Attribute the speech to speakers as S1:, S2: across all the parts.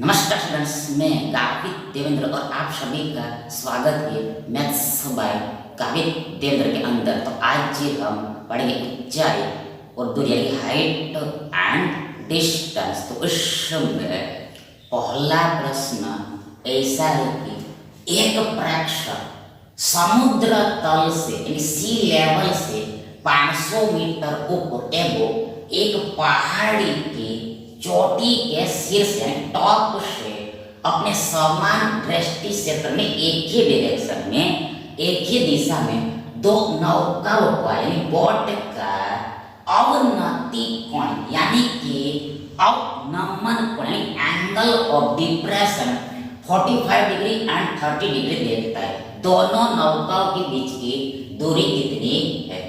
S1: नमस्कार स्टूडेंट्स, मैं गावित देवेंद्र और आप सभी का स्वागत है मैथ्स बाय गावित देवेंद्र के अंदर। तो आज हम पढ़ेंगे ऊंचाई और दूरी यानी हाइट एंड डिस्टेंस। तो इसमें पहला प्रश्न ऐसा है कि एक प्रेक्षक समुद्र तल से यानी सी लेवल से 500 मीटर ऊपर एवं एक पहाड़ी की चोटी के शीर्ष टॉप से अपने समान दृष्टि क्षेत्र में एक ही डायरेक्शन में एक ही दिशा में दो नौकाओं का यानी बोट का अवनति कोण यानी कि अवनमन कोण यानी angle of depression 45 degree and 30 degree देखता है। दोनों नौकाओं के बीच की दूरी कितनी है?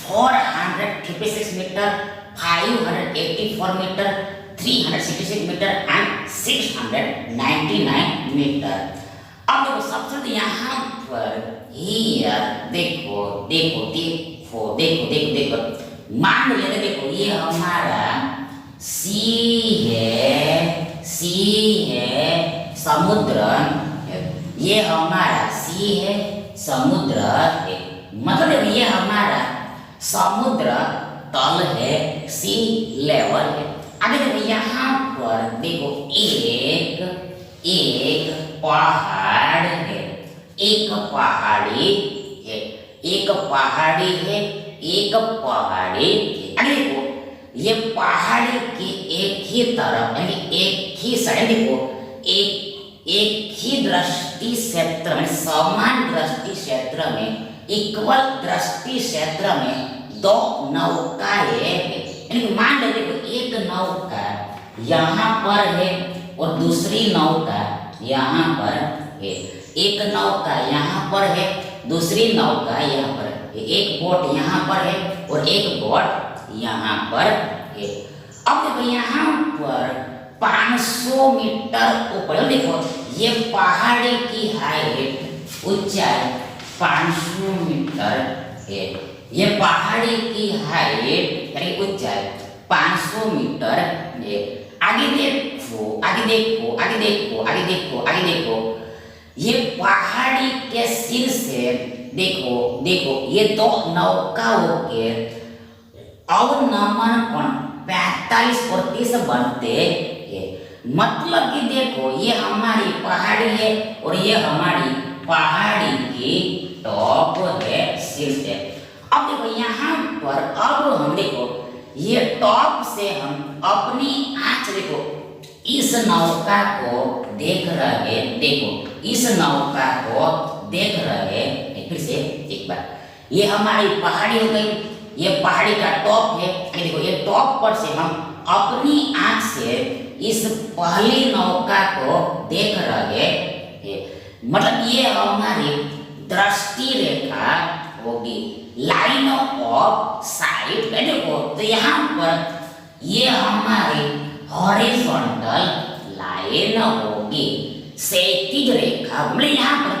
S1: 456 metre, 584 metre, 366 metre and 699 metre. अब देखो सबसे यहाँ पर देखो देखो देखो देखो देखो देखो मान लेते देखो ये हमारा सी है समुद्र है, ये हमारा सी है समुद्र है, मतलब ये हमारा समुद्र तल है, सी लेवल है। आगे देखो यहाँ पर देखो एक पहाड़ है, एक पहाड़ी है, एक पहाड़ी है, एक पहाड़ी है। आगे देखो ये पहाड़ी की एक ही तरफ यानी एक ही साइड देखो एक ही दृष्टि क्षेत्र में समान दृष्टि क्षेत्र में इक्वल दृष्टि क्षेत्र में दो नौकाएं हैं। मान लेते देखो एक नौका यहाँ पर है और दूसरी नौका यहाँ पर है, एक नौका यहाँ पर है, दूसरी नौका यहाँ पर है, एक बोट यहाँ पर है और एक बोट यहाँ पर है। अब देखो यहाँ पर 500 मीटर ऊपर देखो ये पहाड़ी की हाइट ऊंचाई 500 मीटर है, ये पहाड़ी की हाइट यानी ऊंचाई 500 मीटर है। आगे देखो आगे देखो आगे देखो आगे देखो आगे देखो ये पहाड़ी के सिर से देखो देखो ये दो नौकाओं के अवनमन कोण 45 और 30 बनते हैं। मतलब कि देखो ये हमारी पहाड़ी है और ये हमारी पहाड़ी की टॉप है, शीर्ष है। अब देखो यहाँ पर अब हम देखो ये टॉप से हम अपनी आंख देखो इस नौका को देख रहे, देखो इस नौका को देख रहे। फिर से एक बार ये हमारी पहाड़ी हो गई, ये पहाड़ी का टॉप है। देखो ये टॉप पर से हम अपनी आंख से इस पहली नौका को देख रहे हैं, मतलब ये हमारी दृष्टि रेखा होगी, लाइन ऑफ साइट। देखो तो यहाँ पर ये हमारी हॉरिजॉन्टल लाइन होगी, क्षैतिज रेखा। मतलब यहाँ पर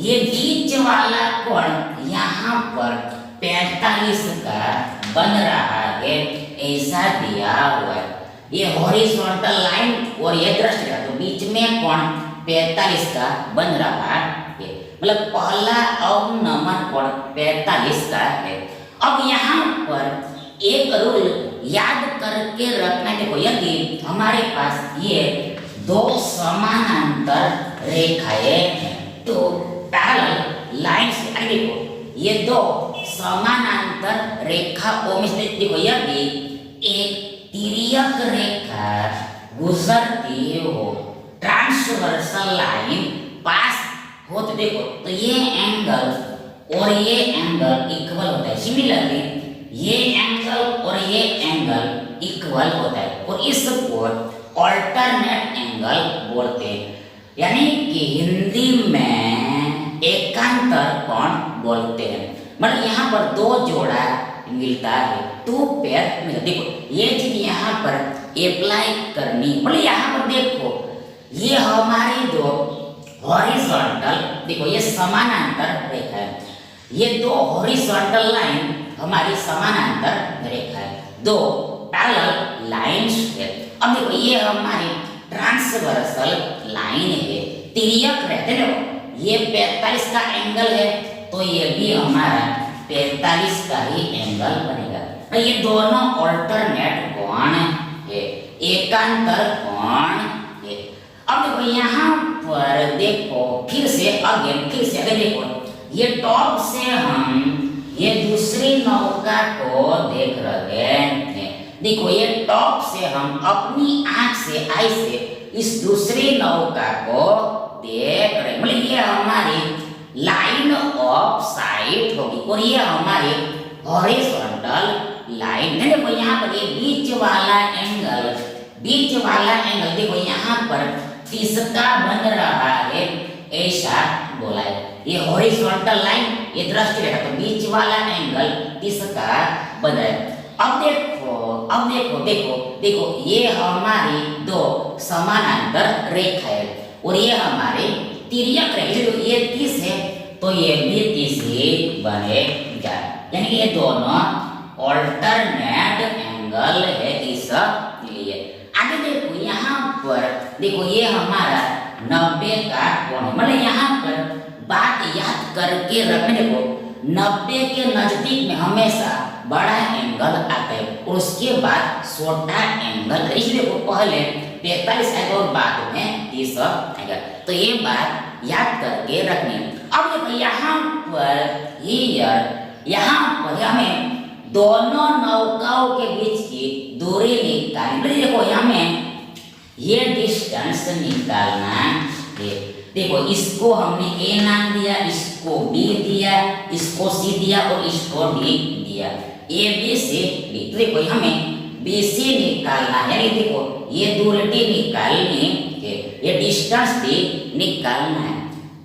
S1: ये बीच वाला कोण यहाँ पर 45 का बन रहा है, ऐसा दिया हुआ है। ये हॉरिजॉन्टल लाइन और ये दृष्टि रेखा तो बीच में कोण 45 का बन रहा है, मतलब पहला अवनमन कोण 45 का है। अब यहाँ पर एक रूल याद करके रखना, देखो यदि हमारे पास ये दो समानांतर रेखाएं हैं तो पैरेलल लाइन से देखो ये दो समानांतर रेखा देखो यदि एक तिर्यक रेखा गुजरती हो, ट्रांसवर्सल लाइन पास हो तो देखो तो ये एंगल और ये एंगल इक्वल होता है। सिमिलरली ये एंगल और ये एंगल इक्वल होता है और इसको ऑल्टरनेट एंगल बोलते हैं, यानी कि हिंदी में एकांतर कोण बोलते हैं। मतलब यहाँ पर दो जोड़ा मिलता है, टू पेयर मिलता है। देखो ये चीज यहाँ पर अप्लाई करनी, मतलब यहाँ पर देखो ये हमारी दो हॉरिजॉन्टल देखो ये समानांतर रेखा है, ये दो हॉरिजॉन्टल लाइन हमारी समानांतर रेखा है, दो पैरेलल लाइंस है। अब देखो ये हमारी ट्रांसवर्सल लाइन है, तिर्यक रहते हैं, ये 45 का एंगल है तो ये भी हमारा 45 का ही एंगल बनेगा। ये दोनों ऑल्टरनेट कोण है, एकांतर कोण है। अब देखो यहाँ पर देखो फिर से अगर देखो ये टॉप से हम ये दूसरी नौका को देख रहे हैं। देखो ये टॉप से हम अपनी आंख से आई से इस दूसरी नौका को देख रहे, मतलब ये हमारी लाइन ऑफ साइट होगी और ये हमारी हॉरिजॉन्टल लाइन। देखो यहाँ पर ये बीच वाला एंगल देखो यहाँ पर 30 का बन रहा है, ऐसा बोला है। ये हॉरिजॉन्टल लाइन, ये दृष्टि रेखा, तो बीच वाला एंगल 30 का बन रहा है। अब देखो ये हमारी दो समानांतर रेखा है और ये हमारी तिर्यक रेखा, जो ये 30 है तो ये भी 30 ही बनेगा, यानी ये दोनों ऑल्टरनेट एंगल है इसलिए। आगे देखो यहाँ पर देखो ये हमारा 90 का कोण है, मतलब यहाँ पर बात याद करके रखने, देखो 90 के नजदीक में हमेशा बड़ा एंगल आता है और उसके बाद छोटा एंगल, इसलिए देखो पहले 45 आएगा और बाद में 30 आएगा, तो ये बात याद करके रखनी। अब देखो यहाँ पर हमें दोनों नौकाओं के बीच की दूरी निकालनी, देखो हमें ये डिस्टेंस निकालना है। देखो इसको हमने ए नाम दिया, इसको बी दिया, इसको सी दिया और इसको डी दिया, ए बी सी डी। तो देखो हमें बी सी निकालना है, यानी देखो ये दूरी निकालनी है, ये डिस्टेंस भी निकालना है।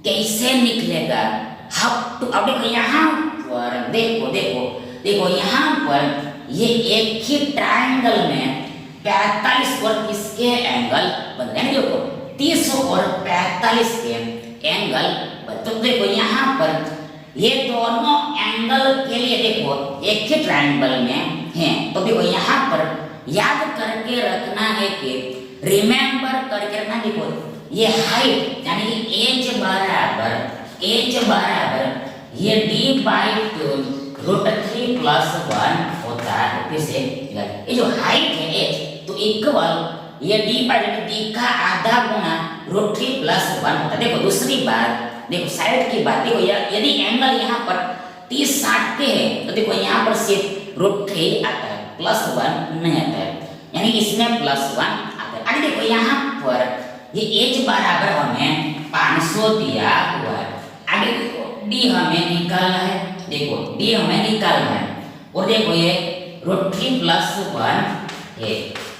S1: कैसे निकलेगा? अब देखो यहाँ पर देखो यहाँ पर ये एक ही ट्रायंगल में 45 और 30 के एंगल बन रहे हैं। देखो 30 और 45 के एंगल, तो देखो यहाँ पर ये दोनों एंगल के लिए देखो एक ही ट्रायंगल में हैं, तो देखो यहाँ पर याद करके रखना है कि रिमेंबर करके रखना, देखो ये हाइट यानी कि एच बराबर ये d/2 √3 + 1 होता है। फिर से ये जो हाइट है h तो इक्वल ये d/2 का आधा गुना √3 + 1 होता है। देखो दूसरी बात, देखो साइड की बात, देखो यदि एंगल यहाँ पर 30 60 के है तो देखो यहाँ पर सिर्फ √3 आता है, +1 नहीं आता है, यानी इसमें +1 आता है। आगे देखो यहाँ पर ये h बराबर हमें 500 दिया हुआ है। आगे देखो d हमें निकालना है, देखो d हमें निकालना है और देखो ये √3 + 1 है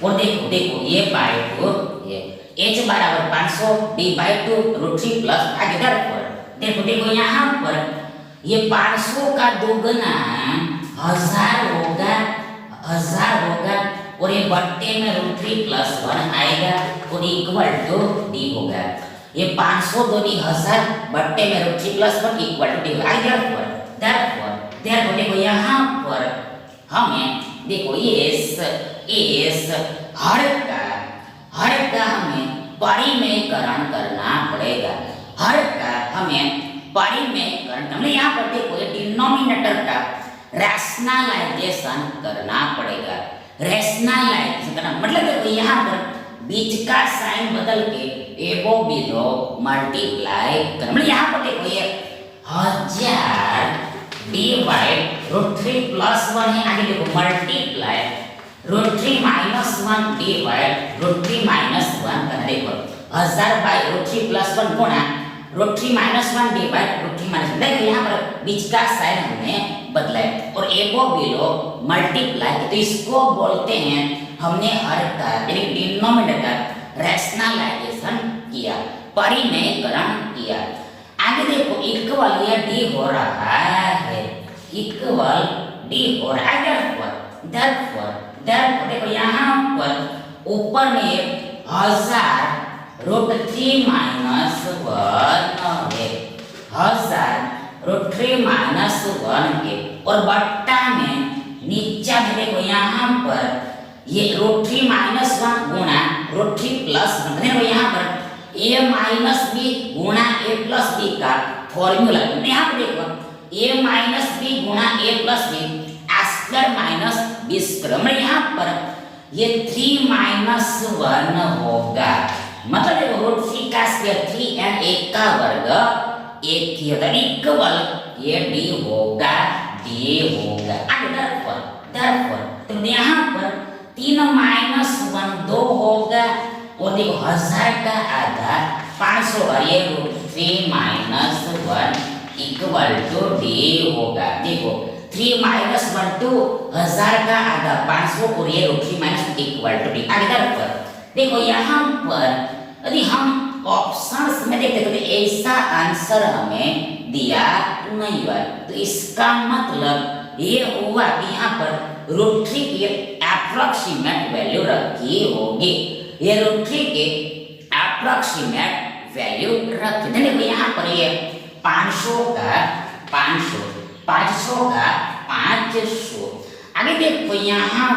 S1: और देखो ये /2 है, h बराबर 500 d/2 √3 प्लस आगे देखो यहाँ पर ये 500 का दुगना 1000 होगा और ये बट्टे में √3 + 1 आएगा और इक्वल टू d होगा। ये 500 2 डी 1000 बट्टे में √3 + 1 इक्वल टू d होगा। देखो यहाँ पर हमें देखो इस हर का हमें परिमेयकरण करना पड़ेगा। हर का हमें परिमेयकरण करना, यहाँ पर देखो ये डिनोमिनेटर का रैशनलाइजेशन करना पड़ेगा। रैशनलाइजेशन करना मतलब देखो यहाँ पर बीच का साइन बदल के एबो बिलो मल्टीप्लाई करना, मतलब यहाँ पर देखो ये 1000 d/√3 + 1 है। आगे देखो मल्टीप्लाई √3 - 1 d/√3 - 1 करना, देखो 1000/√3 + 1 गुणा √3 - 1 d/√3 - 1। देखो यहाँ पर बीच का साइन हमने बदला है और एबो बिलो मल्टीप्लाई, तो इसको बोलते हैं हमने हर का यानी डिनोमिनेटर रैशनलाइजेशन किया, परिमेयकरण किया। आगे देखो इक्वल ये d हो रहा है, इक्वल d हो रहा है। therefore देखो यहाँ पर ऊपर में 1000 √3 - 1 है, 1000 √3 - 1 है और बट्टा में नीचे में देखो यहाँ पर ये √3 - 1 गुणा रूट 3 प्लस 1। देखो यहाँ पर ए माइनस बी गुणा ए प्लस बी का फॉर्मूला यहाँ पर देखो ए माइनस बी गुणा A plus B square minus B square. यहाँ पर ये 3 माइनस 1 होगा, मतलब देखो रूट 3 का स्क्वायर 3 एंड 1 का वर्ग 1 ही होता है, इक्वल ये डी होगा, डी होगा। therefore तो यहाँ पर 3 माइनस 1 2 होगा, और देखो 1000 का आधा 500 और ये root 3 minus 1 equal to D होगा। देखो 3 माइनस 1 2 1000 का आधा 500 और ये root 3 minus equal to D. आगे देखो यहाँ पर यदि हम ऑप्शंस में देखते तो ऐसा आंसर हमें दिया नहीं हुआ, तो इसका मतलब ये हुआ कि यहाँ पर रूट 3 की अप्रोक्सीमेट वैल्यू रखी होगी, ये रूट 3 की अप्रोक्सीमेट वैल्यू रखी। देखो यहाँ पर ये 500 का 500 500 का 500। आगे देखो यहाँ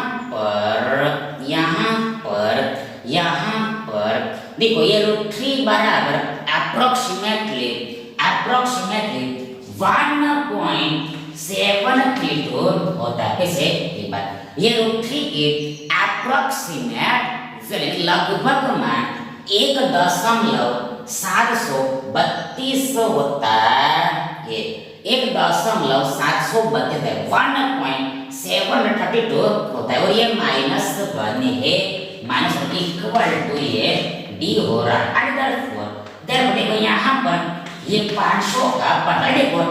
S1: पर देखो ये रूट 3 बराबर अप्रोक्सीमेटली 1.732 होता है। कैसे एक बार ये रूट 3 की अप्रोक्सीमेट वैल्यू लगभग मान 1.732 होता है, 1.732 है, 1.732 होता है, और ये माइनस 1 है, माइनस इक्वल टू ये डी हो रहा है। देखो यहाँ पर ये 500 का पता देखो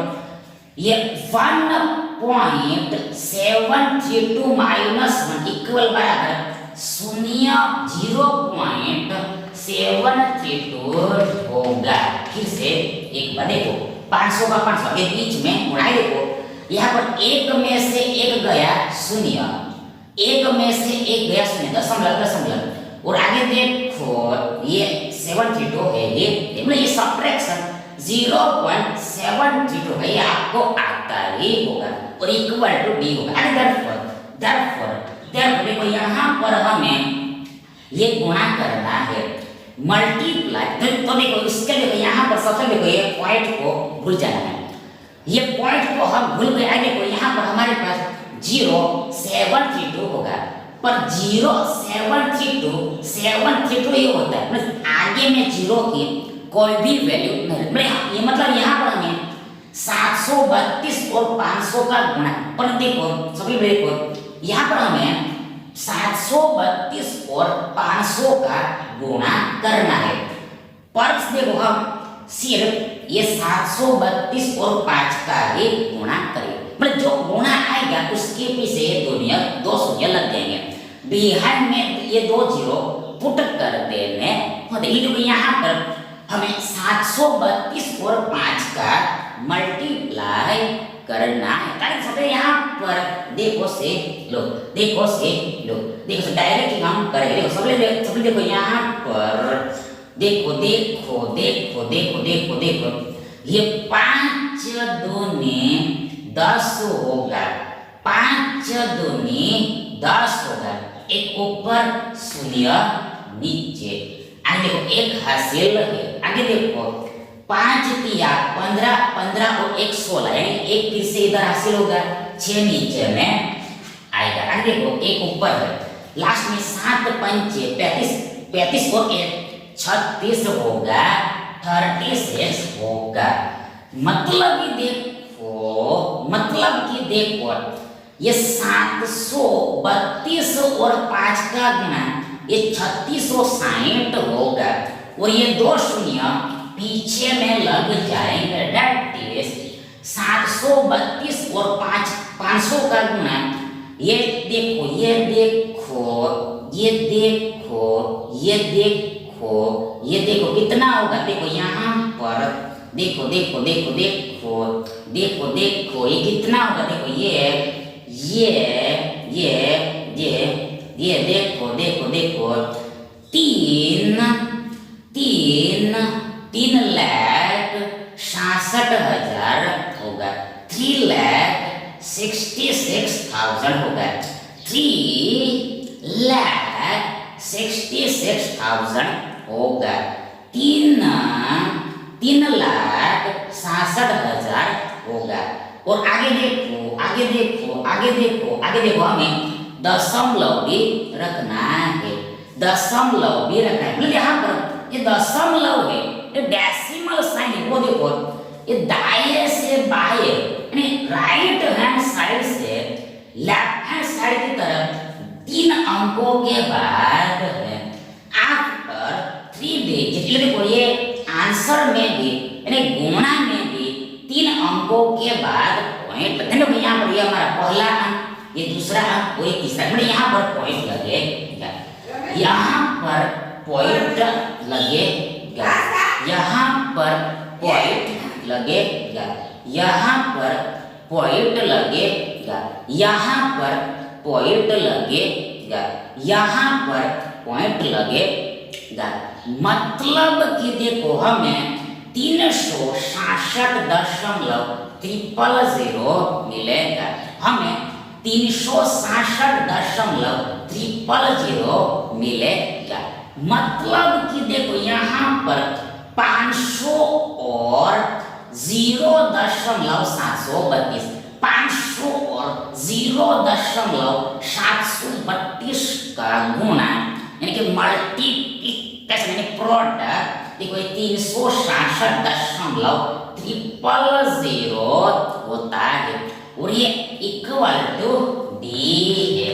S1: ये 1.732 माइनस 1 इक्वल बराबर 0.732 होगा। फिर से एक बार देखो 500 का 500 के बीच में गुणाई, देखो यहाँ पर एक में से एक गया शून्य, एक में से एक गया शून्य, दशमलव, और आगे देखो ये 732 है, ये मतलब सब्ट्रैक्शन 0.732 है, ये आपको आता ही होगा, और इक्वल टू डी होगा। therefore देखो यहाँ पर हमें ये गुणा करना है, मल्टीप्लाई। तो देखो इसके लिए यहाँ पर सबसे देखो ये पॉइंट को भूल जाना है, ये पॉइंट को हम भूल गए। देखो यहाँ पर हमारे पास 0.732 होगा, पर 0.732 ये होता है, मतलब आगे में जीरो की कोई भी वैल्यू नहीं, ये मतलब यहाँ पर हमें 732 और 500 का गुणा, पर देखो सभी देखो यहाँ पर हमें 732 और 500 का गुणा करना है, पर देखो हम सिर्फ ये 732 और 5 का ही गुणा करेंगे, मतलब जो गुणा आएगा उसके पीछे दो शून्य लग जाएंगे, बिहाइंड में ये 2 जीरो पुट कर देने होते। यहाँ पर हमें 732 और 5 का मल्टीप्लाई करना है। यहाँ पर देखो से लो डायरेक्ट हम करेंगे। देखो देखो यहाँ पर देखो ये 5 दूनी 10 होगा, 5 दूनी 10 होगा, एक ऊपर शून्य नीचे। आगे देखो एक हासिल है, आगे देखो 5 तिया 15 15 और 1 16, यानी एक फिर से इधर हासिल होगा, 6 नीचे में आएगा। आगे देखो एक ऊपर है, लास्ट में 7 पंचे 35 और 1 36 होगा, 36 होगा। मतलब कि देखो ये 732 और 5 का गुणा ये 3660 होगा, और ये 2 शून्य पीछे में लग जाएंगे। डेट इज 732 और 500 का गुणा ये देखो कितना होगा। देखो यहाँ पर देखो ये कितना होगा। देखो ये देखो 3,66,000 होगा, 3,66,000 होगा, 3,66,000 66,000 होगा। 3,67,000 होगा। और आगे देखो आगे देखो आगे देखो आगे देखो, हमें दशमलव भी रखना है, दशमलव भी रखना है। मतलब यहाँ पर ये दशमलव है, ये डेसिमल साइन है, वो देखो ये दाएं से बाएं यानी राइट हैंड साइड से लेफ्ट हैंड साइड की तरफ 3 अंकों के बाद है आफ्टर 3 डिजिट। देखो ये आंसर में भी यानी गुणा में भी 3 अंकों के बाद पॉइंट। देखो यहाँ पर ये हमारा पहला अंक, ये दूसरा अंक और ये तीसरा, मतलब यहाँ पर पॉइंट लगेगा, यहाँ पर पॉइंट लगेगा, यहाँ पर पॉइंट लगेगा, यहाँ पर पॉइंट लगेगा, यहाँ पर पॉइंट लगेगा, यहाँ पर पॉइंट लगेगा। मतलब कि देखो हमें 366.000 मिलेगा, हमें 366.000 मिलेगा। मतलब कि देखो यहाँ पर 500 और 0.732, 500 और 0.732 का गुणा यानी कि मल्टीप्लिकेशन यानी प्रोडक्ट, देखो 366.000 होता है और ये इक्वल टू डी है।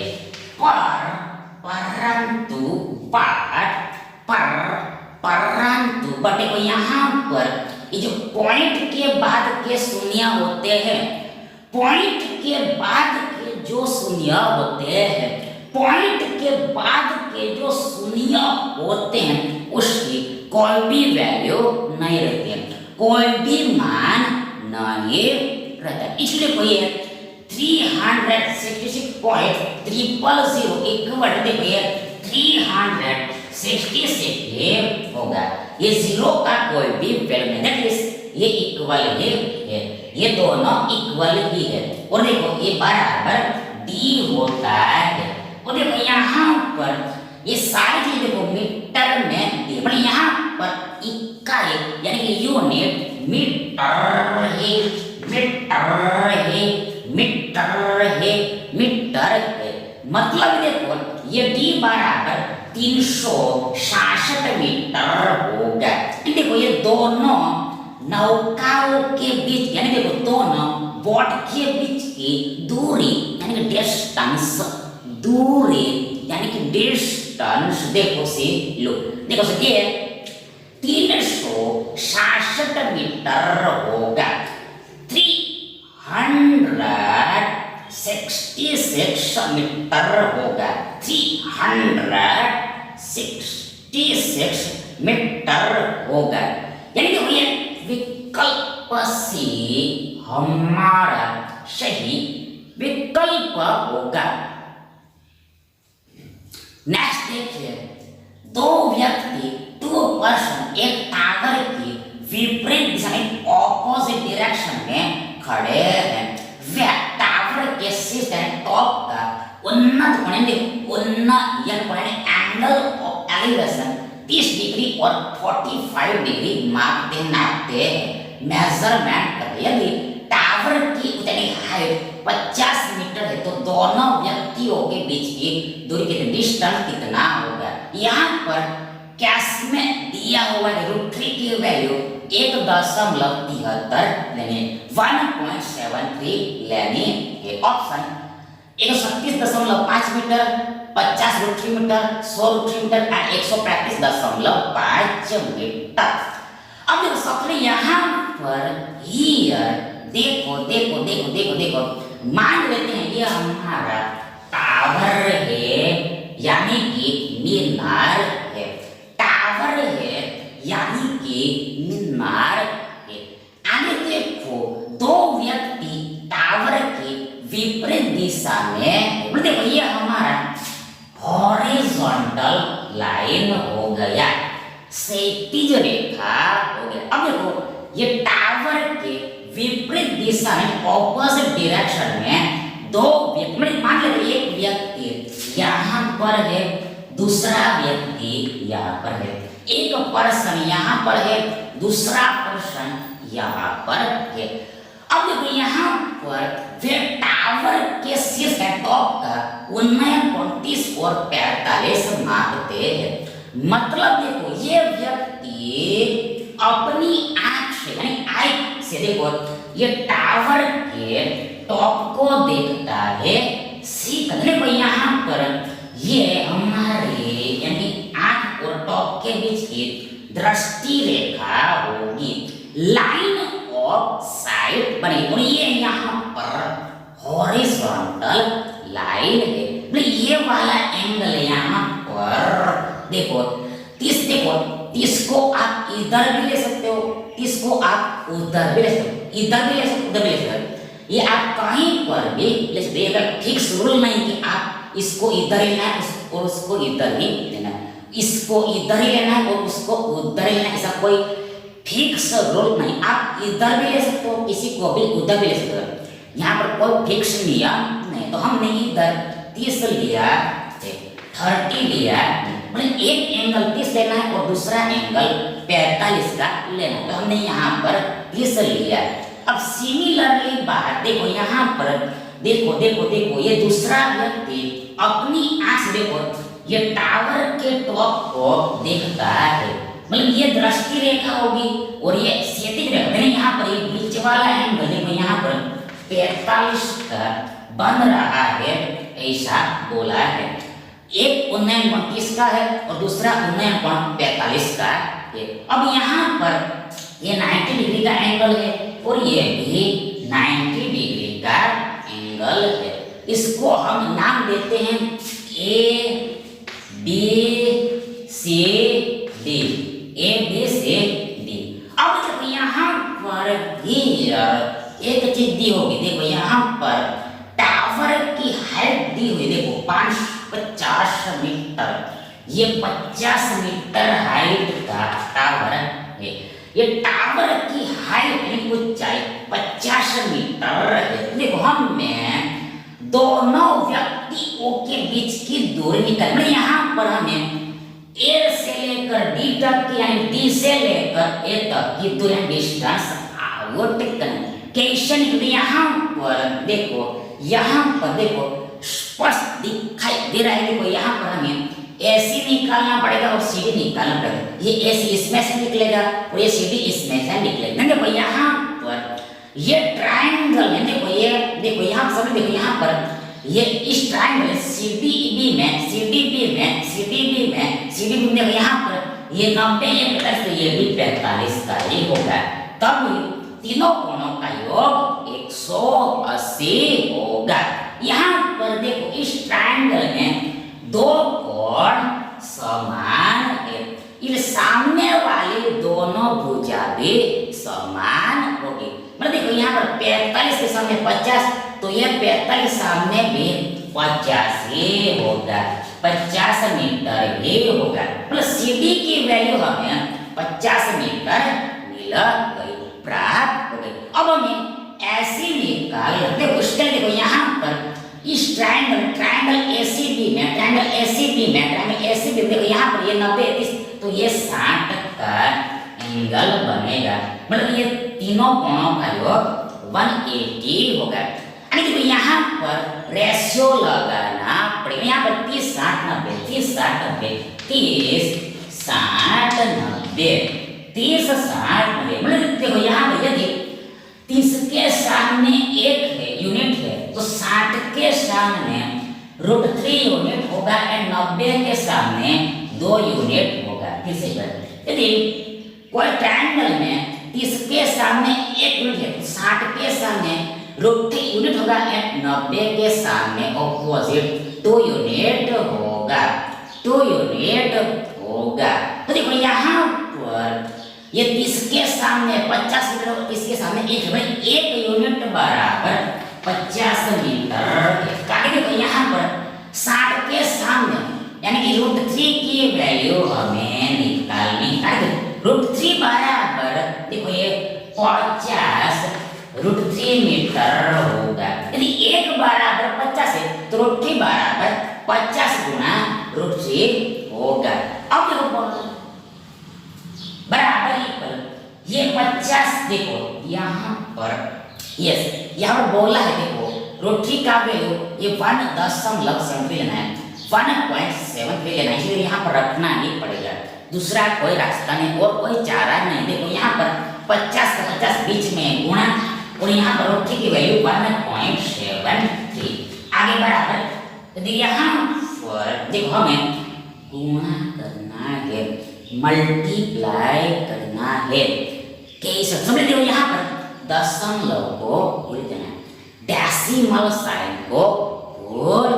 S1: परंतु देखो यहाँ पर ये जो पॉइंट के बाद के शून्य होते हैं, पॉइंट के बाद के जो शून्य होते हैं, पॉइंट के बाद के जो शून्य होते हैं उसकी कोई भी वैल्यू नहीं रहती है, कोई भी मान नहीं रहता। इसलिए कोई 366.000 इक्वल देखो ये 366 होगा। ये जीरो का कोई भी वैल्यू नहीं, दैट इज ये इक्वल ही है, ये दोनों इक्वल ही है। और देखो ये बराबर डी होता है। और देखो यहाँ पर ये सारी चीज देखो मीटर में दी, मतलब यहाँ पर इकाई यानी कि यूनिट मीटर है, मीटर है, मीटर है, मीटर है। मतलब देखो ये डी बराबर 366 मीटर होगा। देखो ये दोनों नौकाओं के बीच यानी देखो दोनों बोट के बीच की दूरी यानी कि डिस्टेंस, दूरी यानी कि डिस्टेंस देखो से लो, देखो से ये 366 मीटर होगा, 366 मीटर होगा, 366 मीटर होगा। यानी कि ये विकल्प सी हमारा सही विकल्प होगा। नेक्स्ट देखिए, दो व्यक्ति एक टावर की विपरीत दिशा में ऑपोजिट डायरेक्शन में खड़े हैं। वे टावर के शीर्ष टॉप का उन्नत कोण एंगल ऑफ एलिवेशन 30 डिग्री और 45 डिग्री नापते मेजरमेंट करते। यदि टावर की ऊंचाई हाइट 50 मीटर है तो दोनों व्यक्तियों के बीच की दूरी कितनी, डिस्टेंस कितना होगा। यहाँ पर कैश में दिया हुआ है √3 की वैल्यू 1.73 लेनी, 1.73 लेनी है। ऑप्शन 137.5 मीटर, 50 √3 मीटर, 100 √3 मीटर और 135.5 मीटर। अब देखो सबसे यहाँ पर हियर देखो देखो देखो देखो देखो मान लेते हैं ये हमारा टावर है यानी कि मीनार है, टावर है यानी कि मीनार है। आगे देखो दो व्यक्ति टावर की विपरीत दिशा में, देखो ये हमारा हॉरिजॉन्टल लाइन हो गया, क्षैतिज रेखा हो गया। अब देखो ये टावर के विपरीत दिशा में ऑपोजिट डायरेक्शन में दो व्यक्ति, मान लो एक व्यक्ति यहाँ पर है, दूसरा व्यक्ति यहाँ पर है, एक पर्सन यहाँ पर है, दूसरा पर्सन यहाँ पर है। अब देखो यहाँ पर वे टावर के शीर्ष टॉप का 39 और 45 मापते हैं। मतलब देखो ये व्यक्ति अपनी आंख से यानी आई से देखो ये टावर के टॉप को देखता है सीधा। देखो यहाँ पर ये हमारे यानी आंख और टॉप के बीच की दृष्टि रेखा होगी, लाइन ऑफ साइट बनी और ये यहाँ पर हॉरिजॉन्टल लाइन है। ये वाला एंगल यहाँ पर देखो तीस को आप इधर भी ले सकते हो, तीस को आप उधर भी ले सकते हो, इधर भी ले सकते हो, उधर भी ले सकते हो। ये आप कहीं पर भी ले सकते हो। अगर फिक्स रूल नहीं कि आप इसको इधर लेना है और उसको इधर ही लेना है, इसको इधर ही लेना है और उसको उधर ही लेना है, ऐसा कोई फिक्स रूल नहीं। आप इधर भी ले सकते हो, किसी को भी उधर भी ले सकते हो। यहाँ पर कोई फिक्स नियम नहीं। तो हमने इधर 30 लिया, 30 लिया, मतलब एक एंगल 30 लेना है और दूसरा एंगल 45 का लेना है। तो हमने यहाँ पर 30 लिया। अब सिमिलरली बात देखो यहाँ पर देखो देखो देखो ये दूसरा व्यक्ति अपनी आंख से देखो ये टावर के टॉप को देखता है, मतलब ये दृष्टि रेखा होगी और ये क्षैतिज रेखा। मैंने यहाँ पर ये बीच वाला एंगल देखो यहाँ पर 45 का बन रहा है, ऐसा बोला है। एक 39.30 का है और दूसरा 39.45 का है। अब यहाँ पर ये 90 डिग्री का एंगल है और ये भी 90 डिग्री का एंगल है। इसको हम नाम देते हैं A B C D, A B C D. अब देखो यहाँ पर एक चीज दी होगी, देखो यहाँ पर टावर की हाइट दी हुई, देखो 50 मीटर, ये 50 मीटर हाइट का टावर है। ये टावर की हाइट यानी ऊंचाई 50 मीटर है। देखो हमें दोनों व्यक्तियों के बीच की दूरी निकालनी। यहाँ पर हमें ए से लेकर डी तक यानी डी से लेकर ए तक की दूरी डिस्टेंस आउट करनी। कैसे निकले यहाँ पर देखो, यहाँ पर देखो स्पष्ट दिखाई दे रहा है। देखो यहाँ पर हमें AC निकालना पड़ेगा और CD निकालना पड़ेगा। ये AC इसमें से निकलेगा और ये CD इसमें से निकलेगा। देखो यहाँ पर ये ट्रायंगल है, देखो यहाँ पर समझ, देखो यहाँ पर ये इस ट्रायंगल CDB में देखो यहाँ पर ये 90 ये 45 तो ये भी 45 का ही होगा। तब तीनों कोणों का योग 180 होगा। यहाँ पर देखो इस ट्रायंगल में दो कोण समान है, इस सामने वाली दोनों भुजा भी समान होगी। मतलब देखो यहाँ पर 45 के सामने 50 तो ये 45 सामने भी 50 ही होगा, 50 मीटर ही होगा। मतलब CD की वैल्यू हमें 50 मीटर मिल गई, प्राप्त हो गई। अब हमें ऐसी निकाल देखो उसके लिए देखो यहाँ पर इस ट्रायंगल ACB में देखो यहाँ पर ये 90 30 तो ये 60 का एंगल बनेगा। मतलब ये तीनों कोणों का योग 180 होगा। यानी देखो यहाँ पर रेशियो लगाना पड़ेगा। यहाँ पर 30 60 90 30 60 90 30 60 90 30 60 90। मतलब देखो यहाँ पर यदि 30 के सामने 1 है यूनिट है तो 60 के सामने √3 यूनिट होगा और 90 के सामने 2 यूनिट होगा। फिर से यदि कोई ट्रायंगल में 30 के सामने 1 यूनिट है तो 60 के सामने √3 यूनिट होगा और 90 के सामने ऑपोजिट 2 यूनिट होगा, 2 यूनिट होगा। तो देखो यहाँ पर ये 30 के सामने 50 मीटर, 30 के सामने 1 यूनिट बराबर 50 मीटर। देखो यहाँ पर 60 के सामने यानी कि √3 की वैल्यू हमें निकालनी है। √3 बराबर देखो ये 50 √3 मीटर होगा। यदि 1 बराबर 50 है तो √3 बराबर 50 गुना √3 होगा। अब देखो बोलो बराबर इक्वल ये 50 देखो यहाँ पर यस यहाँ पर बोला है देखो √3 का वैल्यू ये 1.7 लेना है 1.7 लेना है, इसलिए यहाँ पर रखना ही पड़ेगा, दूसरा कोई रास्ता नहीं और कोई चारा नहीं। देखो यहाँ पर 50 का 50 बीच में गुणा और यहाँ पर √3 की वैल्यू 1.73 आगे बराबर। तो यहाँ पर देखो हमें गुणा करना है मल्टीप्लाई करना है कैसे समझ देखो यहाँ पर दशमलव को भूल जाना डेसिमल साइन को भूल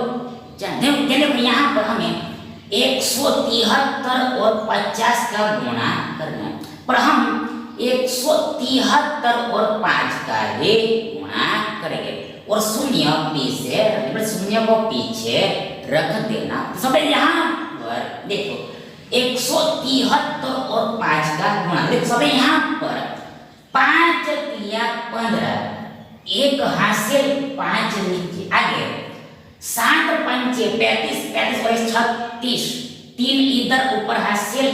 S1: जाना। देखो यहाँ पर हमें 173 और 50 का गुणा करना है, पर हम 173 और 5 का ही गुणा करेंगे और शून्य को पीछे रख देना। सब यहाँ पर देखो 173 और 5 का गुणा देखो सब यहाँ पर 5 या 15 एक हासिल 5 नीचे आगे 7 पंचे 35 और 36 3 इधर ऊपर हासिल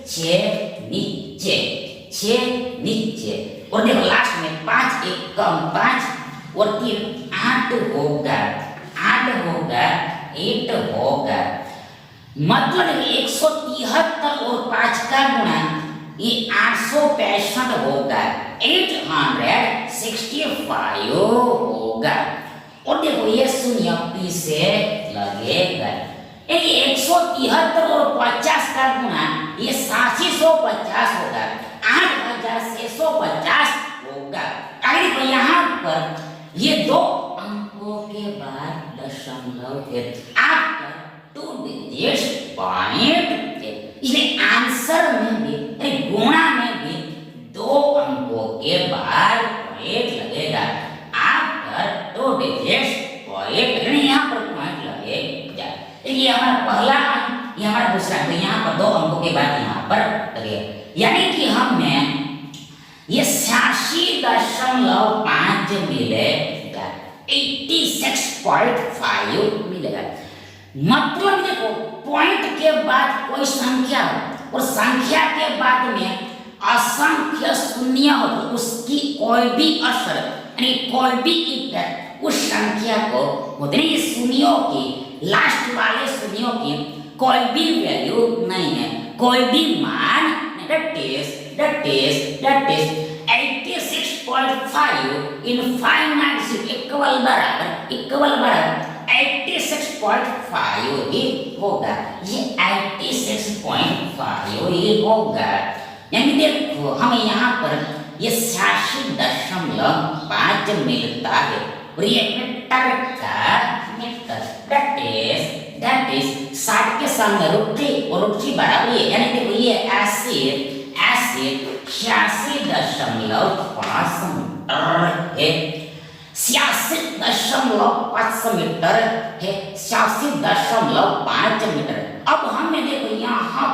S1: 6 नीचे और देखो लास्ट में 5 एक कम 5 और 3 8 होगा 8 होगा मतलब 173 और 5 का गुणा ये 865 होगा 865 होगा और देखो ये शून्य पीछे लगेगा। 173 और 50 का गुणा ये 750 होगा 8650 होगा। आगे देखो यहाँ पर ये दो अंकों के बाद दशमलव है आपका 2 डिजिट पॉइंट है, इसलिए आंसर में भी गुणा में भी 2 अंकों के बाद पॉइंट लगेगा। आपका 2 डिजिट पॉइंट यहाँ पर पॉइंट लगेगा। ये हमारा पहला अंक ये हमारा दूसरा अंक यहाँ पर 2 अंकों के बाद यहाँ पर लगेगा, यानी कि हमें ये 86.5 मिलेगा 86.5 मिलेगा। मतलब देखो पॉइंट के बाद कोई संख्या हो और संख्या के बाद में असंख्य शून्य हो तो उसकी कोई भी असर यानी कोई भी इफेक्ट उस संख्या को होते नहीं। शून्यों की लास्ट वाले शून्यों की कोई भी वैल्यू नहीं है, कोई भी मान that is 86.5 in 596 इक्वल बराबर 86.5 ही होगा। ये 86.5 ही होगा, यानी देखो हमें यहाँ पर ये 86.5 मिलता है और ये मीटर का मीटर that is 60 के सामने √3 और √3 बराबर है, यानी देखो ये एसिड 86.5 मीटर है 86.5 मीटर है 86.5 मीटर। अब हमें देखो यहाँ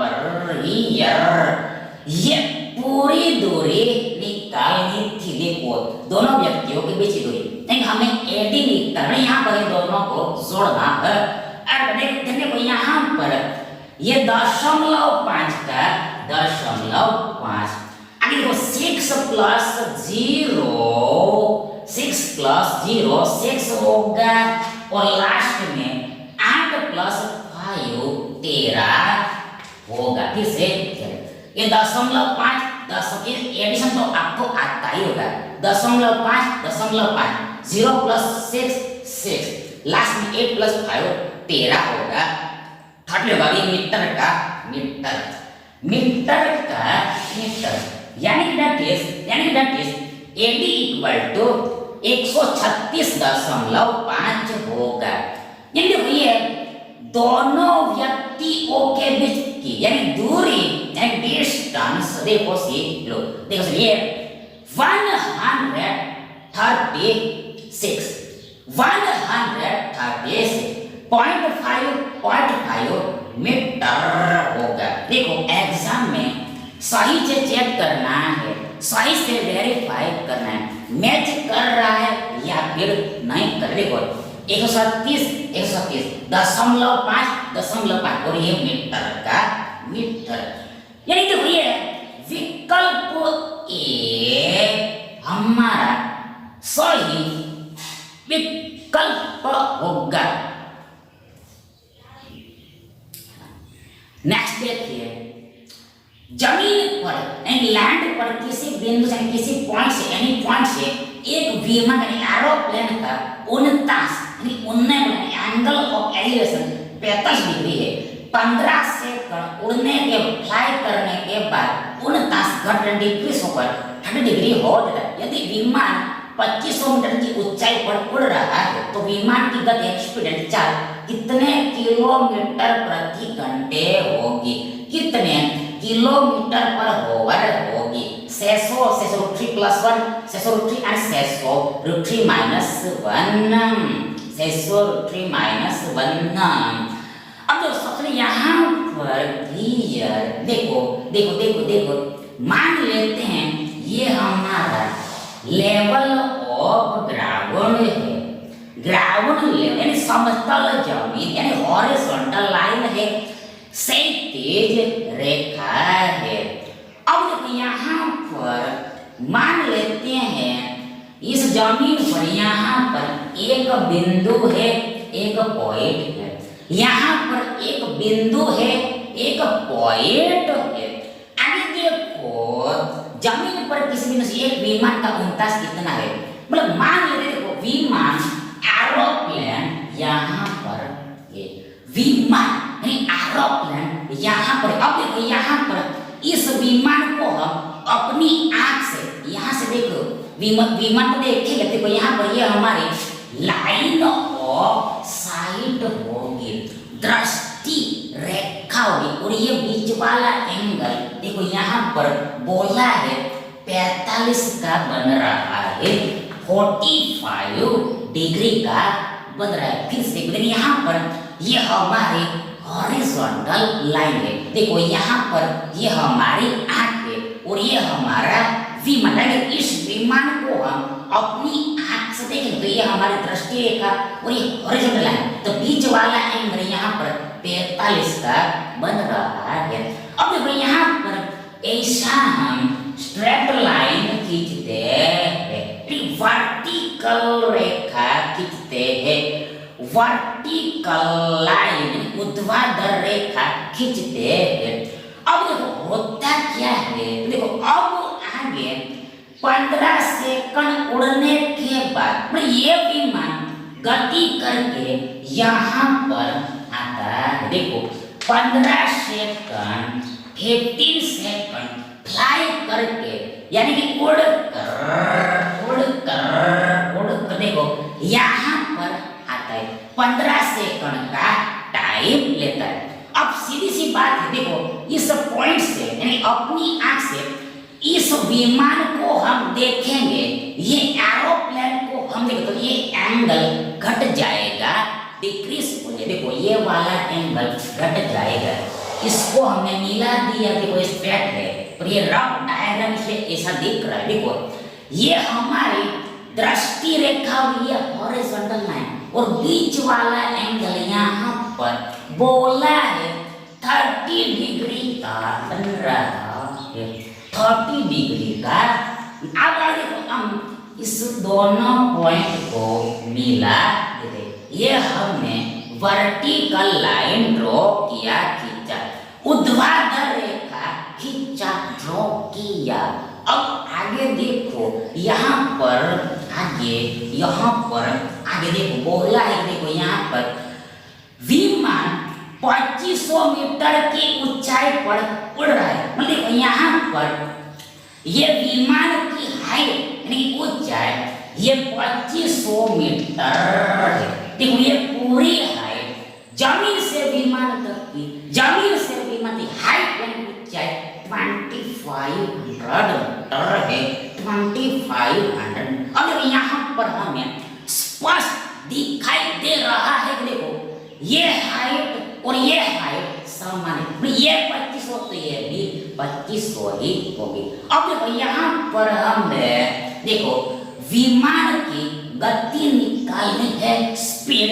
S1: पर ये पूरी दूरी निकालनी थी। देखो दोनों व्यक्तियों के बीच की दूरी लेकिन हमें एडी निकालना, यहाँ पर दोनों को जोड़ना है। देखो यहाँ पर ये 0.5 का 0.5 आगे देखो 6 + 0 6 होगा और लास्ट में 8 + 5 13 होगा। फिर से ये 0.5 एडिशन तो आपको आता ही होगा 0.5 0 + 6 6 लास्ट में 8 + 5 13 होगा। थर्ड होगा ये मीटर का मीटर यानी that is AD = 136.5 होगा। यानी ये दोनों व्यक्तियों के बीच की यानी दूरी यानी डिस्टेंस देखो लो देखो ये 136 0.5 मीटर होगा। देखो एग्जाम में सही से चेक करना है, सही से वेरीफाई करना है, मैच कर रहा है या फिर नहीं कर। देखो 137.5 और ये मीटर का मीटर। यानी देखो ये विकल्प ए हमारा सही विकल्प होगा। नेक्स्ट देखिए, जमीन पर यानी लैंड पर किसी बिंदु से किसी पॉइंट से यानी पॉइंट से एक विमान यानी एरोप्लेन का 49 एंगल ऑफ एलिवेशन 45 डिग्री है। 15 सेकंड उड़ने के फ्लाई करने के बाद 49 घंटे डिक्रीज होकर 30 डिग्री हो जाता है। यदि विमान 2500 मीटर की ऊंचाई पर उड़ रहा है तो विमान की गति स्पीड चाल कितने किलोमीटर प्रति घंटे होगी? कितने किलोमीटर पर होवर होगी? 600 √3 + 1 600 √3 and 600 √3 - 1 600 √3 - 1। अब जो सबसे यहाँ पर क्लियर देखो देखो देखो देखो मान लेते हैं ये हमारा लेवल ऑफ ग्राउंड है। ग्राउंड लेवल यानी समतल जमीन यानी हॉरिजॉन्टल लाइन है, क्षैतिज रेखा है। अब देखो यहाँ पर मान लेते हैं इस जमीन पर यहाँ पर एक बिंदु है, एक पॉइंट है। यहाँ पर एक बिंदु है, एक पॉइंट है। आगे देखो जमीन पर किसी बिंदु से एक विमान का उंचाई कितना है? मतलब मान लेते देखो विमान एरोप्लेन यहाँ पर ये विमान यानी एरोप्लेन यहाँ पर। अब देखो यहाँ पर इस विमान को हम अपनी आंख से यहाँ से देखो विमान को देखेंगे देखो यहाँ पर ये हमारी लाइन ऑफ साइट होगी, दृष्टि रेखा होगी। और ये बीच वाला एंगल देखो यहाँ पर बोला है 45 का बन रहा है, 45 डिग्री का बन रहा है। फिर से यहाँ पर ये हमारी हॉरिजॉन्टल लाइन है। देखो यहाँ पर ये हमारी आंख है और ये हमारा विमान है। इस विमान को हम अपनी आंख से देखें तो ये हमारी दृष्टि रेखा और ये हॉरिजॉन्टल लाइन, तो बीच वाला एंगल यहाँ पर 45 का बन रहा है। अब देखो यहाँ पर ऐसा हम स्ट्रेट लाइन खींचते हैं, वर्टिकल रेखा खींचते हैं, वर्टिकल लाइन ऊर्ध्वाधर रेखा खींचते हैं। अब देखो होता क्या है, देखो अब आगे 15 सेकंड उड़ने के बाद ये विमान गति करके यहाँ पर आता है। देखो 15 सेकंड 15 सेकंड फ्लाई करके यानी कि उड़ कर देखो यहाँ पर आता है। 15 सेकंड का टाइम लेता है। अब सीधी सी बात है, देखो इस पॉइंट से यानी अपनी आंख से इस विमान को हम देखेंगे, ये एरोप्लेन को हम देखें तो ये एंगल घट जाएगा, डिक्रीज हो जाएगा। देखो ये वाला एंगल घट जाएगा, इसको हमने मिला दिया, देखो स्ट्रेट है और ये रफ डायग्राम से ऐसा दिख रहा है। देखो ये हमारी दृष्टि रेखा और ये हॉरिजॉन्टल लाइन और बीच वाला एंगल यहाँ पर बोला है 30 डिग्री का बन रहा है, 30 डिग्री का। अब देखो हम इस दोनों पॉइंट को मिला देते, ये हमने वर्टिकल लाइन ड्रॉ किया, खींचा, ऊर्ध्वाधर रेखा खींचा, ड्रॉ किया। अब आगे देखो यहाँ पर आगे देखो बोला है, देखो यहाँ पर विमान 2500 मीटर की ऊंचाई पर उड़ रहा है। मतलब देखो यहाँ पर ये विमान की हाइट यानी ऊंचाई ये 2500 मीटर है। देखो ये पूरी हाइट जमीन से विमान तक की, जमीन से विमान की हाइट यानी ऊंचाई 2500 मीटर है, 2500। अब देखो यहाँ पर हमें स्पष्ट दिखाई दे रहा है कि देखो ये हाइट और ये हाइट समान है, ये 2500 तो ये भी 2500 ही होगी। अब देखो यहाँ पर हमने देखो विमान की गति निकालनी है, स्पीड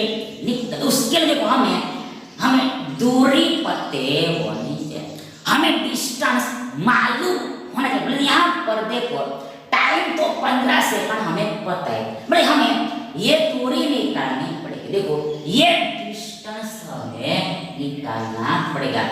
S1: उसके लिए देखो हमें दूरी पते होनी चाहिए, हमें डिस्टेंस मालूम होना चाहिए। बोले यहाँ पर देखो टाइम तो 15 सेकंड हमें पता है, बोले हमें ये दूरी निकालनी पड़ेगी। देखो ये डिस्टेंस हमें निकालना पड़ेगा,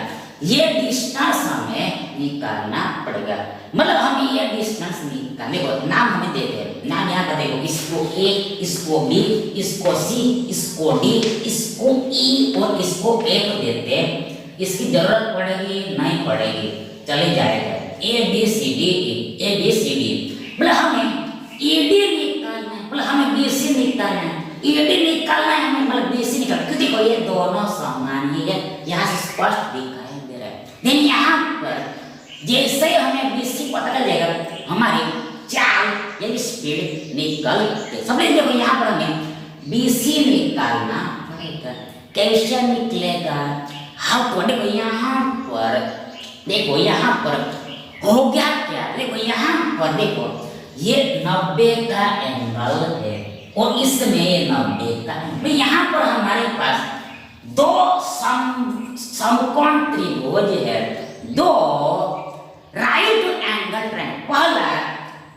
S1: ये डिस्टेंस हमें निकालना पड़ेगा। मतलब हमें ये डिस्टेंस निकालने को नाम हमें देते हैं, नाम यहाँ पर देखो, इसको ए, इसको बी, इसको सी, इसको डी, इसको ई और इसको एफ देते हैं। इसकी जरूरत पड़ेगी नहीं पड़ेगी, चले जाएगा A B C D E, A B C D. मतलब हमें ई डी निकालना है, मतलब हमें बी सी निकालना है, ई डी निकालना है हमें, मतलब बी सी निकालना है। देखो ये दोनों समान ही है, यहाँ से स्पष्ट दिखाई दे रहा है। लेकिन यहाँ पर जैसे ही हमें बी सी पता चल जाएगा हमारी चाल यानी स्पीड निकल समझ। देखो यहाँ पर हमें बी सी निकालना पड़ेगा, कैसे निकलेगा? हाँ तो देखो यहाँ पर हो गया क्या? देखो यहाँ पर देखो ये 90 का एंगल है और इसमें ये 90 का एंगल। यहाँ पर हमारे पास दो समकोण त्रिभुज है, दो राइट एंगल ट्रायंगल, पहला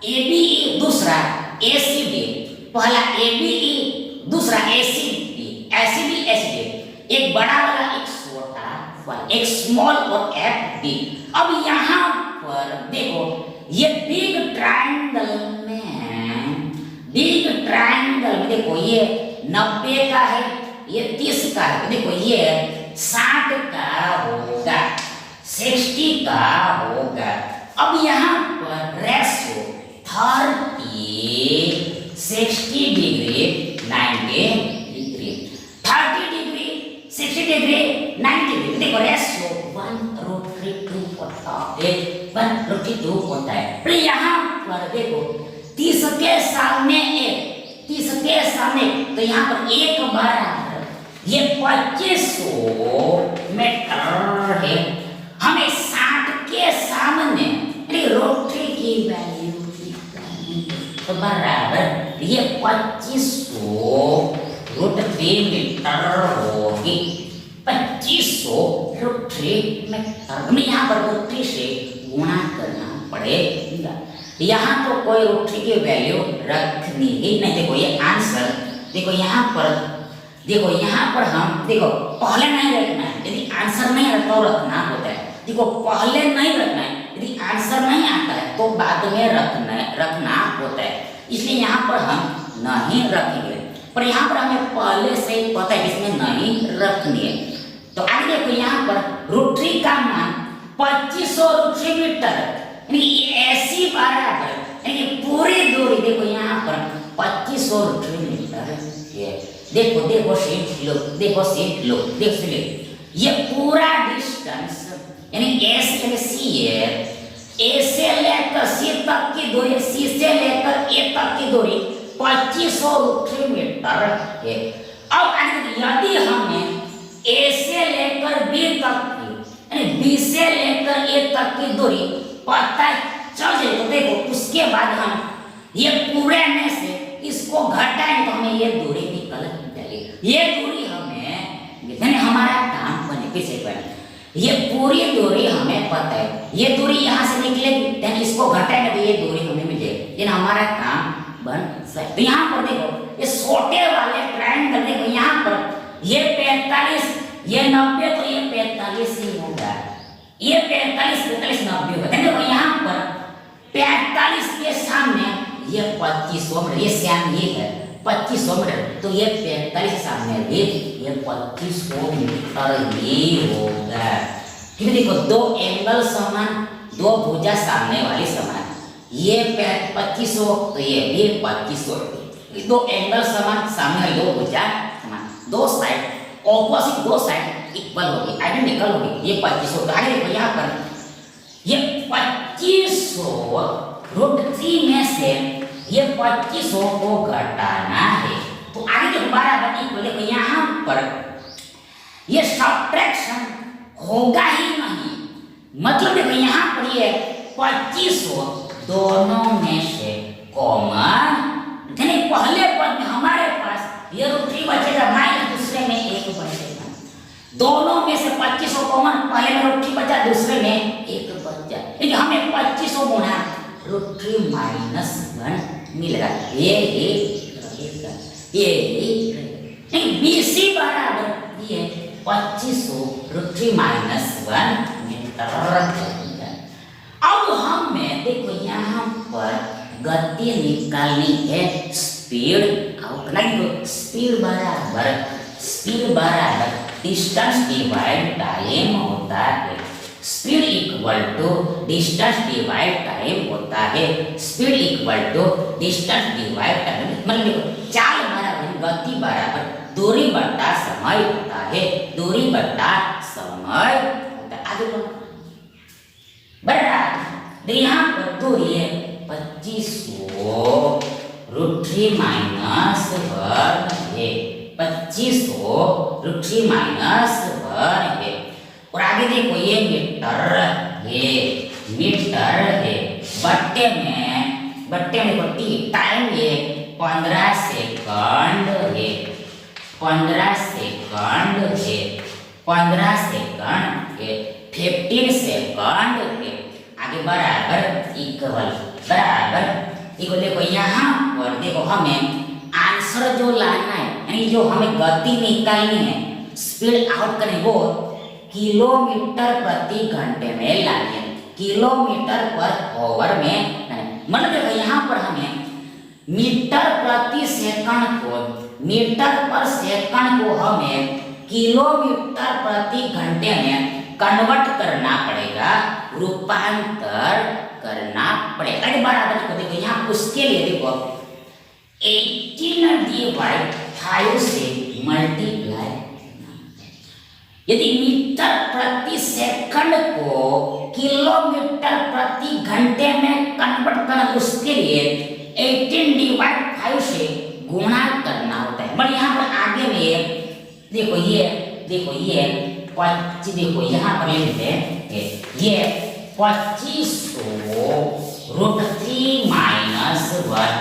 S1: ABE दूसरा ACD, पहला ABE दूसरा ACD, एक बड़ा वाला एक छोटा वाला, एक स्मॉल और FB। अब यहाँ पर देखो ये बिग ट्रायंगल में देखो ये 90 का है, ये 30 का है, देखो ये 60 का होगा, 60 का होगा। अब यहाँ पर ratio 30, 60 degree 90 degree, 30 degree 60 degree 90 degree. देखो रेशियो 1/√2 होता है। फिर यहाँ पर देखो 30 के सामने एक, 30 के सामने तो यहाँ पर एक बराबर ये 2500 मीटर है। हमें 60 के सामने रोटरी की वैल्यू तो बराबर ये 2500√3 मीटर होगी, 2500√3 मीटर। हमें यहाँ पर रोटरी से गुणा करना पड़ेगा। यहाँ तो कोई रोटरी की वैल्यू रखनी ही नहीं। देखो ये आंसर, देखो यहाँ पर हम देखो पहले नहीं रखना है, यदि आंसर नहीं आता तो रखना होता है। देखो पहले नहीं रखना है, यदि आंसर नहीं आता है तो बाद में रखना होता है, इसलिए यहाँ पर हम नहीं रखेंगे। पर यहाँ पर हमें पहले से पता है इसमें नहीं रखनी है। तो आगे देखो यहाँ पर रोटरी का मान 2500 मीटर, यानी ऐसी बराबर यानी पूरी दूरी देखो यहाँ पर 2500 मीटर है। देखो सीट लो, ये पूरा डिस्टेंस यानी ए से लेकर सी तक की दूरी, सी से लेकर ए तक की दूरी 2500 मीटर है। अब यदि हमें ए से लेकर बी तक की यानी बी से लेकर ए तक की दूरी पता चल जाए तो देखो उसके बाद हम ये पूरे में से इसको घटाएंगे तो हमें ये दूरी निकल जाएगी। ये दूरी हमें हमारा काम बने किसे बने, ये पूरी दूरी हमें पता है, ये दूरी यहाँ से निकलेगी, देन इसको घटाएंगे तो ये दूरी हमें मिल जाएगी, ये हमारा काम बन सकता। तो यहाँ पर देखो ये छोटे वाले ट्रायंगल देखो यहाँ पर ये 45, ये 90 तो ये 45 ही होगा, ये 45 45 90 होगा। देखो यहाँ पर 45 के सामने ये 2500 मीटर, ये सेम ये है 2500 मीटर, तो ये 45 के सामने भी ये 2500 मीटर ही होगा। ठीक है, देखो दो एंगल समान, दो भुजा सामने वाली समान, ये 2500 तो ये भी 2500, दो एंगल समान, सामने दो भुजा समान, दो साइड ऑपोजिट, दो साइड इक्वल होगी, आइडेंटिकल होगी। ये 2500 आगे देखो यहाँ पर ये 2500√3 में से ये 2500 को घटाना है, तो आगे जो बराबर इक्वल, देखो यहाँ पर ये सब्ट्रैक्शन होगा ही नहीं, मतलब देखो यहाँ पर ये 2500 दोनों में से कॉमन, यानी पहले पद में ये रूट 3 बचेगा, माइनस दूसरे में 1 बचेगा। दोनों में से 2500 कॉमन, पहले में रूट 3 बचा, दूसरे में 1 बचा, लेकिन हमें 2500 गुना रूट 3 माइनस 1 मिलेगा। ये BC बराबर ये 2500 रूट 3 माइनस 1 मीटर। अब हमें देखो यहाँ पर गति निकालनी है, स्पीड बराबर डिस्टेंस डिवाइड टाइम होता है। Speed equal to distance divide time होता है। Speed equal to distance divide time, मतलब देखो चाल बराबर गति बराबर दूरी बटा समय होता है। दूरी बटा समय होता है। आगे बोलो बराबर, यहाँ पर दूरी है 2500 रूट 3 माइनस 1 है। 2500 रूट 3 माइनस 1 है। और आगे देखो ये मीटर है। बट्टे में देखो टाइम ये 15 सेकंड है। 15 सेकंड है। 15 सेकंड है। आगे बराबर इक्वल देखो यहाँ पर देखो हमें आंसर जो लाना है, यानी जो हमें गति निकालनी है, स्पीड आउट करनी, वो किलोमीटर प्रति घंटे में लानी है, किलोमीटर पर आवर में नहीं। मतलब देखो यहाँ पर हमें मीटर प्रति सेकंड को हमें किलोमीटर प्रति घंटे में कन्वर्ट करना पड़ेगा, रूपांतर करना पड़ेगा। बराबर देखो यहाँ उसके लिए देखो 18 डिवाइड 5 से मल्टीप्लाई, यदि मीटर प्रति सेकंड को किलोमीटर प्रति घंटे में कन्वर्ट करना, उसके लिए 18 डिवाइड 5 से गुणा करना होता है। बट यहाँ पर आगे में देखो ये 25, देखो यहाँ पर लिखते हैं ये 2500 रूट 3 माइनस 1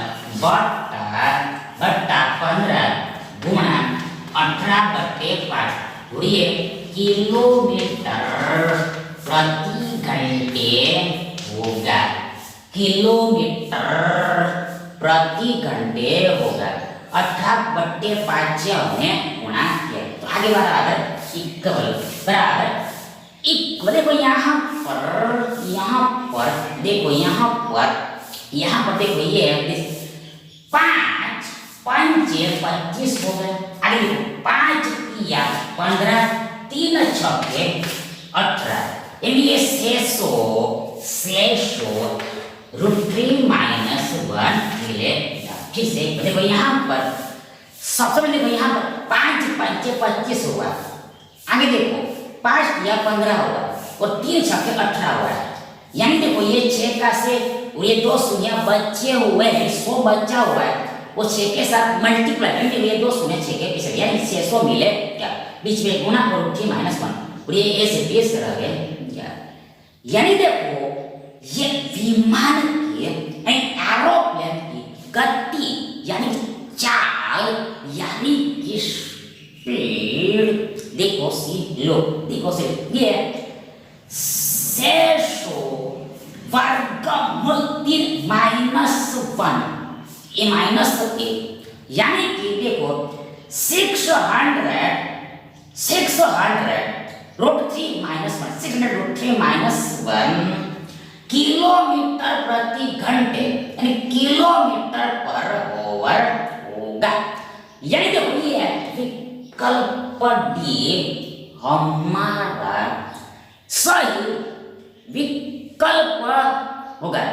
S1: बट्टा 15 गुणा 18/5 और ये किलोमीटर प्रति घंटे होगा। किलोमीटर प्रति घंटे होगा। 18/5 से हमने गुणा किया। तो आगे बराबर इक्वल देखो यहाँ पर देखो ये 5 5 25 हो गए। आगे देखो 5 या 15 3 6 18, यानी ये 600 रूट 3 माइनस 1 मिलेगा। ठीक से देखो यहाँ पर सबसे पहले देखो यहाँ पर 5 5 25 होगा। आगे देखो 5 या 15 होगा और 3 6 18 होगा। यानी देखो ये 6 का से और ये 2 शून्य बचे हुए हैं, 100 बचा हुआ है, वो 6 के साथ मल्टीप्लाई करेंगे, ये 2 शून्य 6 के पीछे, यानी 600 मिले क्या, बीच में गुणा और 3 माइनस 1 और ये ऐसे 20 रह गए। यानी देखो ये विमान की एरोप्लेन की गति यानी चाल यानी कि स्पीड देखो ये 600 वर्गमूल 3 माइनस 1, ये माइनस यानी कि देखो 600 root 3 minus 1 600 root 3 minus 1 kilometre प्रति घंटे यानी किलोमीटर पर ओवर होगा। यानी देखो ये विकल्प डी हमारा सही विकल्प होगा।